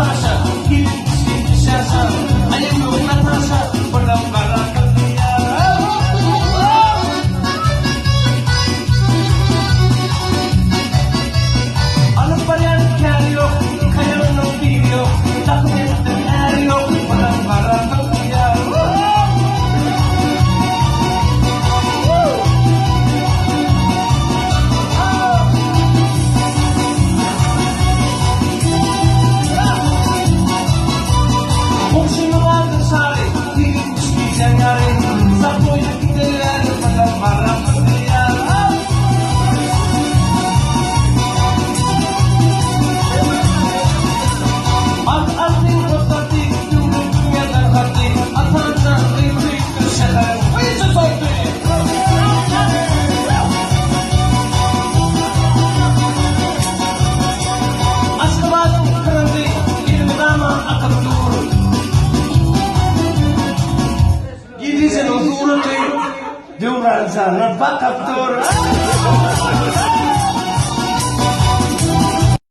Natasha, hiling sweet siya sa ayun mo Natasha, walang barakang niya. Ano pa yan, Carrio? Kaya ng video, dokumentaryo, walang barakang niya. Kung sino ang kasali, hindi gusto siya nga rin. Sa po'y nakikilala, walang barakang niya. At ating pagdating, tulog niya ng hati. At hanggang retreat ko siya lang. Wait a second! As kabadong karandi, inamidama ang kapturo. Gini sinusulat eh. Diyoran sa napakapturo.